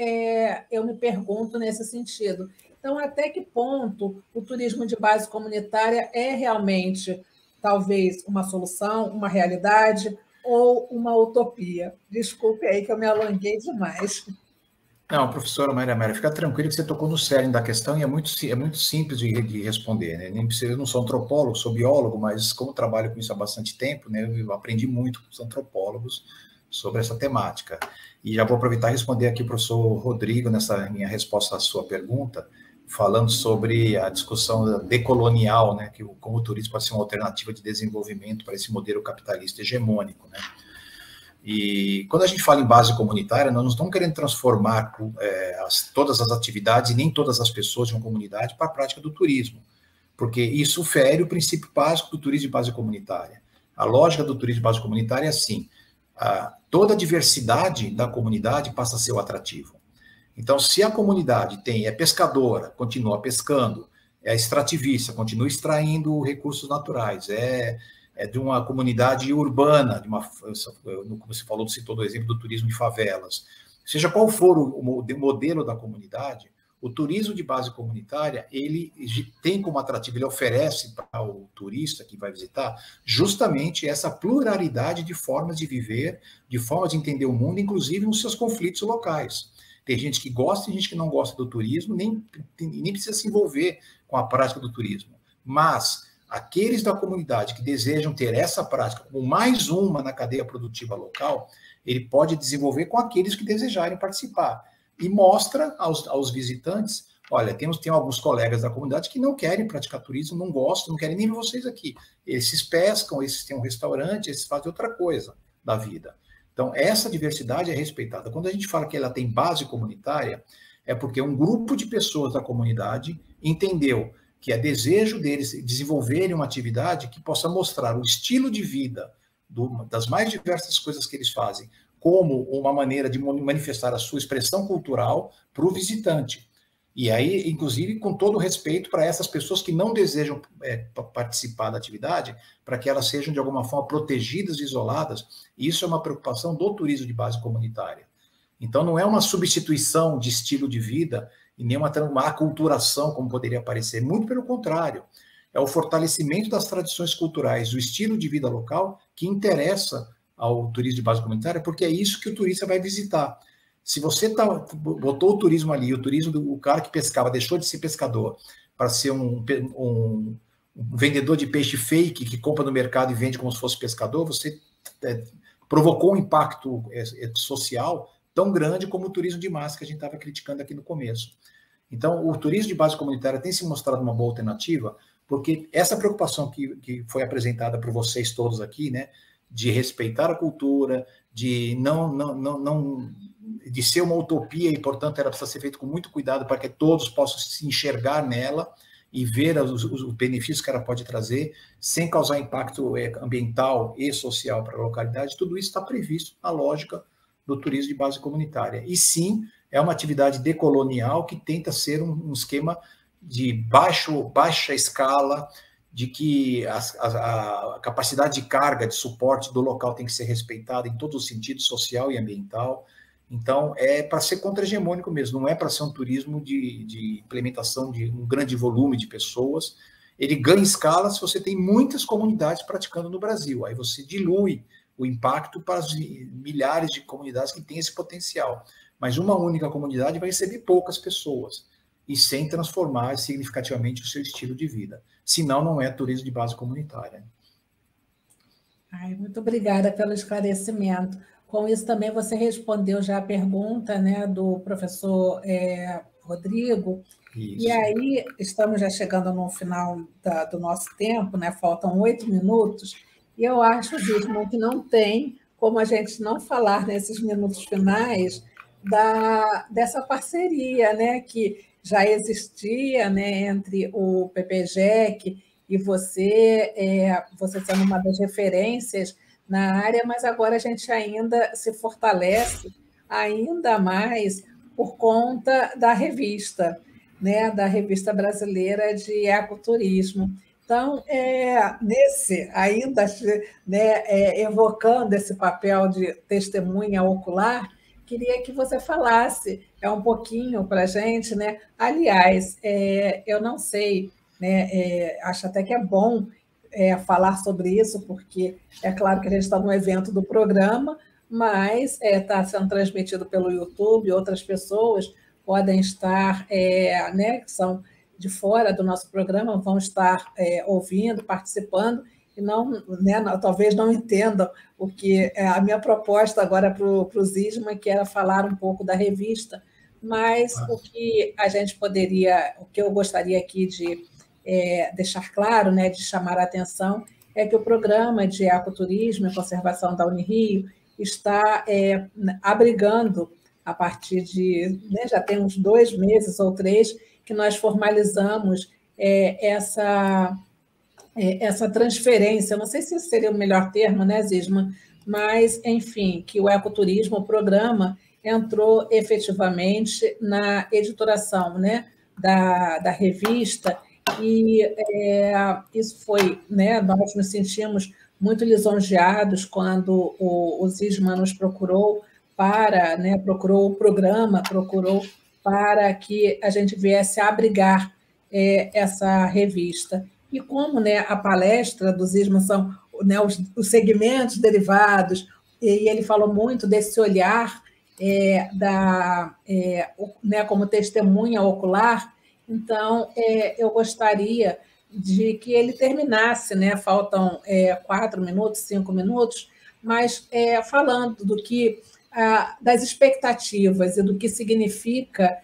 eu me pergunto nesse sentido. Então, até que ponto o turismo de base comunitária é realmente, talvez, uma solução, uma realidade ou uma utopia? Desculpe aí que eu me alonguei demais. Não, professora Maria Amélia, fica tranquilo que você tocou no cerne da questão e é muito simples de responder, né? Nem precisa, eu não sou antropólogo, sou biólogo, mas como trabalho com isso há bastante tempo, né, eu aprendi muito com os antropólogos sobre essa temática. E já vou aproveitar e responder aqui o professor Rodrigo nessa minha resposta à sua pergunta, falando sobre a discussão decolonial, né, que como o turismo pode ser uma alternativa de desenvolvimento para esse modelo capitalista hegemônico, né? E quando a gente fala em base comunitária, nós não estamos querendo transformar todas as atividades e nem todas as pessoas de uma comunidade para a prática do turismo, porque isso fere o princípio básico do turismo de base comunitária. A lógica do turismo de base comunitária é assim, toda a diversidade da comunidade passa a ser o atrativo. Então, se a comunidade é pescadora, continua pescando, é extrativista, continua extraindo recursos naturais, de uma comunidade urbana, como você falou, citou o exemplo do turismo de favelas. Seja qual for o modelo da comunidade, o turismo de base comunitária, ele tem como atrativo, ele oferece para o turista que vai visitar justamente essa pluralidade de formas de viver, de formas de entender o mundo, inclusive nos seus conflitos locais. Tem gente que gosta e gente que não gosta do turismo, nem precisa se envolver com a prática do turismo. Mas aqueles da comunidade que desejam ter essa prática como mais uma na cadeia produtiva local, ele pode desenvolver com aqueles que desejarem participar. E mostra aos visitantes, olha, tem alguns colegas da comunidade que não querem praticar turismo, não gostam, não querem nem ver vocês aqui. Esses pescam, esses têm um restaurante, esses fazem outra coisa da vida. Então, essa diversidade é respeitada. Quando a gente fala que ela tem base comunitária, é porque um grupo de pessoas da comunidade entendeu que é desejo deles desenvolverem uma atividade que possa mostrar o estilo de vida das mais diversas coisas que eles fazem, como uma maneira de manifestar a sua expressão cultural para o visitante. E aí, inclusive, com todo o respeito para essas pessoas que não desejam participar da atividade, para que elas sejam, de alguma forma, protegidas e isoladas. Isso é uma preocupação do turismo de base comunitária. Então, não é uma substituição de estilo de vida e nem uma aculturação, como poderia parecer. Muito pelo contrário. É o fortalecimento das tradições culturais, do estilo de vida local, que interessa ao turismo de base comunitária, porque é isso que o turista vai visitar. Se você botou o turismo ali, o turismo do cara que pescava deixou de ser pescador para ser um vendedor de peixe fake que compra no mercado e vende como se fosse pescador, você provocou um impacto social tão grande como o turismo de massa que a gente estava criticando aqui no começo. Então, o turismo de base comunitária tem se mostrado uma boa alternativa, porque essa preocupação que foi apresentada por vocês todos aqui, né, de respeitar a cultura, de de ser uma utopia e, portanto, ela precisa ser feita com muito cuidado para que todos possam se enxergar nela e ver os benefícios que ela pode trazer, sem causar impacto ambiental e social para a localidade. Tudo isso está previsto na lógica do turismo de base comunitária. E sim, é uma atividade decolonial que tenta ser um esquema de baixa escala, de que a capacidade de carga, de suporte do local tem que ser respeitada em todos os sentidos, social e ambiental. Então, é para ser contra-hegemônico mesmo, não é para ser um turismo de implementação de um grande volume de pessoas. Ele ganha escala se você tem muitas comunidades praticando no Brasil, aí você dilui o impacto para as milhares de comunidades que têm esse potencial. Mas uma única comunidade vai receber poucas pessoas, e sem transformar significativamente o seu estilo de vida. Senão, não é turismo de base comunitária. Muito obrigada pelo esclarecimento. Com isso também você respondeu já a pergunta, né, do professor Rodrigo. Isso. E aí estamos já chegando no final do nosso tempo, né? Faltam 8 minutos, e eu acho, Zisman, que não tem como a gente não falar nesses minutos finais dessa parceria, né, que já existia, né, entre o PPGEC e você sendo uma das referências na área, mas agora a gente ainda se fortalece ainda mais por conta da revista, né, da Revista Brasileira de Ecoturismo. Então, ainda, né, evocando esse papel de testemunha ocular, queria que você falasse um pouquinho para a gente, né? Aliás, eu não sei, né, acho até que é bom falar sobre isso, porque é claro que a gente está no evento do programa, mas está sendo transmitido pelo YouTube, outras pessoas podem estar, né, que são de fora do nosso programa, vão estar ouvindo, participando, e né, talvez não entendam o que a minha proposta agora para o Zisma, que era falar um pouco da revista, mas o que eu gostaria aqui de deixar claro, né, de chamar a atenção, é que o programa de ecoturismo e conservação da Unirio está abrigando, a partir de, né, já tem uns 2 meses ou 3, que nós formalizamos essa transferência, não sei se esse seria o melhor termo, né, Zisma, mas, enfim, que o ecoturismo, o programa, entrou efetivamente na editoração, né, da revista, e isso foi, né, nós nos sentimos muito lisonjeados quando o Zisma nos procurou procurou o programa, procurou para que a gente viesse a abrigar essa revista. E como, né, a palestra do Zisma são, né, os segmentos derivados, e ele falou muito desse olhar né, como testemunha ocular, então eu gostaria de que ele terminasse, né, faltam 4 minutos, 5 minutos, mas falando das expectativas e do que significa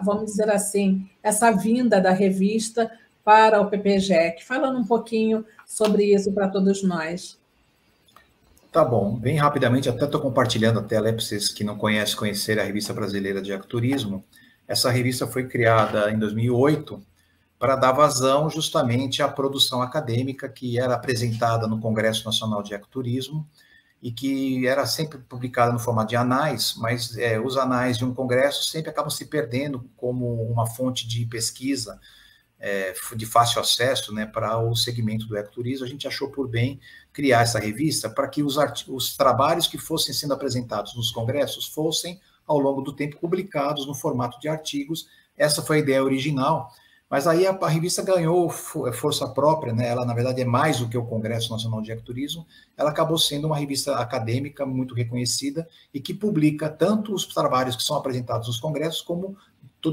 vamos dizer assim, essa vinda da revista para o PPGEC, falando um pouquinho sobre isso para todos nós. Tá bom, bem rapidamente, até estou compartilhando a tela para vocês que não conhecerem a Revista Brasileira de Ecoturismo. Essa revista foi criada em 2008 para dar vazão justamente à produção acadêmica que era apresentada no Congresso Nacional de Ecoturismo e que era sempre publicada no formato de anais, mas os anais de um congresso sempre acabam se perdendo como uma fonte de pesquisa de fácil acesso, né, para o segmento do ecoturismo. A gente achou por bem criar essa revista para que os trabalhos que fossem sendo apresentados nos congressos fossem, ao longo do tempo, publicados no formato de artigos. Essa foi a ideia original, mas aí a revista ganhou força própria, né? Ela, na verdade, é mais do que o Congresso Nacional de Ecoturismo. Ela acabou sendo uma revista acadêmica muito reconhecida e que publica tanto os trabalhos que são apresentados nos congressos, como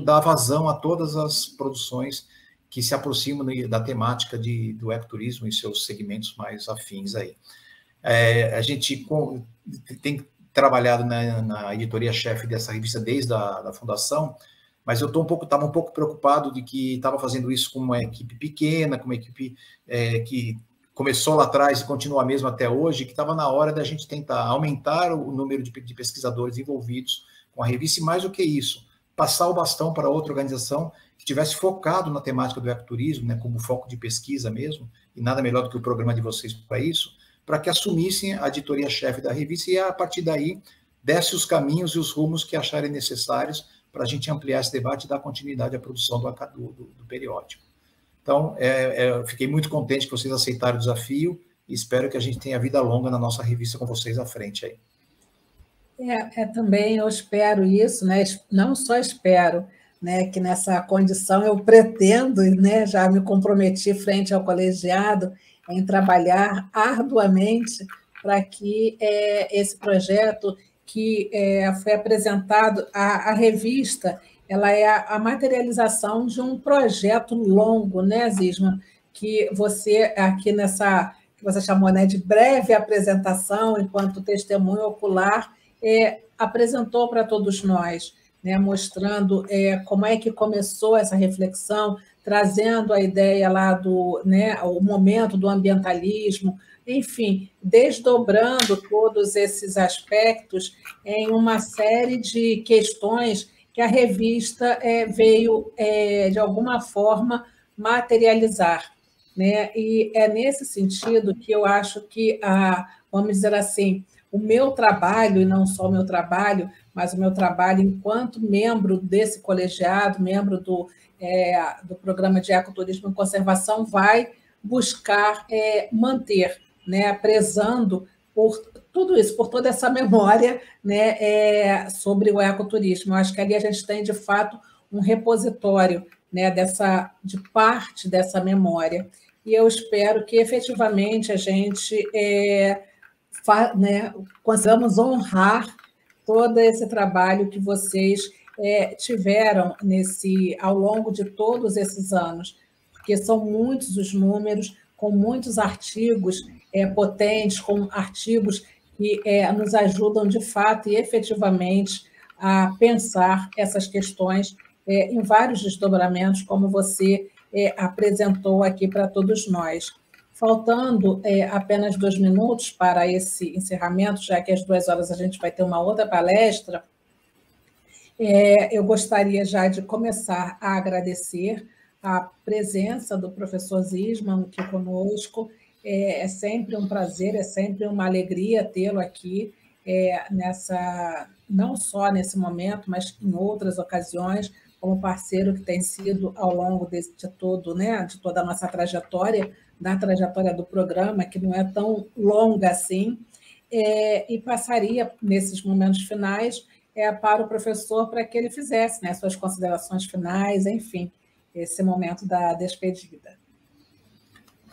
dá vazão a todas as produções que se aproximam da temática do ecoturismo e seus segmentos mais afins aí. A gente tem trabalhado na editoria-chefe dessa revista desde a fundação, mas eu estava um pouco preocupado de que estava fazendo isso com uma equipe pequena, com uma equipe que começou lá atrás e continua mesmo até hoje, que estava na hora da gente tentar aumentar o número de pesquisadores envolvidos com a revista, e mais do que isso, passar o bastão para outra organização que tivesse focado na temática do ecoturismo, né, como foco de pesquisa mesmo, e nada melhor do que o programa de vocês para isso, para que assumissem a editoria-chefe da revista e, a partir daí, desse os caminhos e os rumos que acharem necessários para a gente ampliar esse debate e dar continuidade à produção do periódico. Então, eu fiquei muito contente que vocês aceitaram o desafio e espero que a gente tenha vida longa na nossa revista com vocês à frente aí. Também eu espero isso, né? Não só espero, né, que nessa condição eu pretendo, né, já me comprometi frente ao colegiado em trabalhar arduamente para que esse projeto que foi apresentado, a revista, ela é a materialização de um projeto longo, né, Zisma? Que você, aqui que você chamou, né, de breve apresentação, enquanto testemunho ocular, apresentou para todos nós, né, mostrando como é que começou essa reflexão, trazendo a ideia lá o momento do ambientalismo, enfim, desdobrando todos esses aspectos em uma série de questões que a revista veio, de alguma forma, materializar. né? E é nesse sentido que eu acho que, vamos dizer assim, o meu trabalho, e não só o meu trabalho, mas o meu trabalho enquanto membro desse colegiado, membro do Programa de Ecoturismo e Conservação, vai buscar manter, né, prezando por tudo isso, por toda essa memória, né, sobre o ecoturismo. Eu acho que ali a gente tem, de fato, um repositório, né, de parte dessa memória. E eu espero que, efetivamente, a gente né, consigamos honrar todo esse trabalho que vocês tiveram ao longo de todos esses anos, porque são muitos os números, com muitos artigos potentes, com artigos que nos ajudam, de fato e efetivamente, a pensar essas questões em vários desdobramentos, como você apresentou aqui para todos nós. Faltando apenas 2 minutos para esse encerramento, já que às 2 horas a gente vai ter uma outra palestra, eu gostaria já de começar a agradecer a presença do professor Zisman aqui conosco. É sempre um prazer, é sempre uma alegria tê-lo aqui, não só nesse momento, mas em outras ocasiões, como parceiro que tem sido ao longo de toda a nossa trajetória, da trajetória do programa, que não é tão longa assim, e passaria, nesses momentos finais, para o professor, para que ele fizesse, né, suas considerações finais, enfim, esse momento da despedida.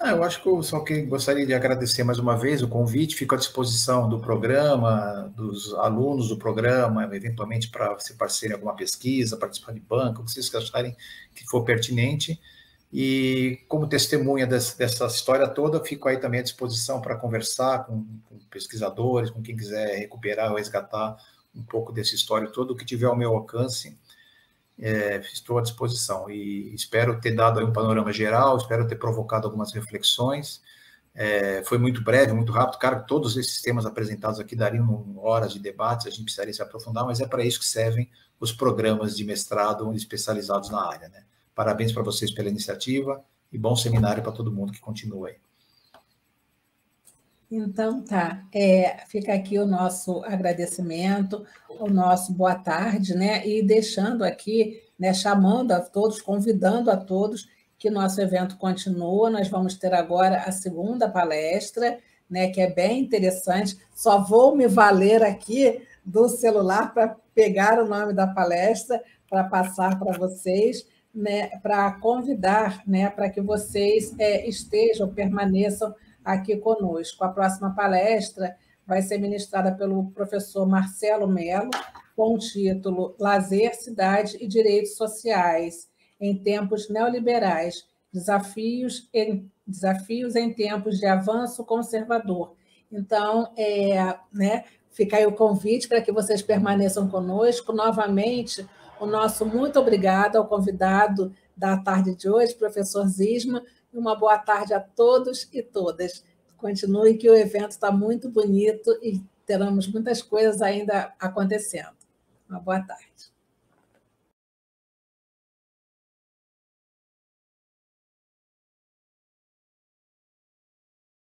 Eu acho que eu só gostaria de agradecer mais uma vez o convite, fico à disposição do programa, dos alunos do programa, eventualmente para ser parceiro em alguma pesquisa, participar de banca, o que vocês acharem que for pertinente. E como testemunha dessa história toda, fico aí também à disposição para conversar com pesquisadores, com quem quiser recuperar ou resgatar um pouco dessa história toda, o que tiver ao meu alcance. Estou à disposição e espero ter dado aí um panorama geral, espero ter provocado algumas reflexões. Foi muito breve, muito rápido. Claro, todos esses temas apresentados aqui dariam horas de debates, a gente precisaria se aprofundar, mas é para isso que servem os programas de mestrado especializados na área, né? Parabéns para vocês pela iniciativa e bom seminário para todo mundo que continua aí. Então, tá. Fica aqui o nosso agradecimento, o nosso boa tarde, né? E deixando aqui, né, chamando a todos, convidando a todos que nosso evento continua. Nós vamos ter agora a segunda palestra, né, que é bem interessante. Só vou me valer aqui do celular para pegar o nome da palestra, para passar para vocês, né, para convidar, né, para que vocês estejam, permaneçam aqui conosco. A próxima palestra vai ser ministrada pelo professor Marcelo Mello, com o título Lazer, Cidade e Direitos Sociais em Tempos Neoliberais, Desafios em Tempos de Avanço Conservador. Então, né, fica aí o convite para que vocês permaneçam conosco. Novamente, o nosso muito obrigado ao convidado da tarde de hoje, professor Zisman. Uma boa tarde a todos e todas. Continue, que o evento está muito bonito e teremos muitas coisas ainda acontecendo. Uma boa tarde.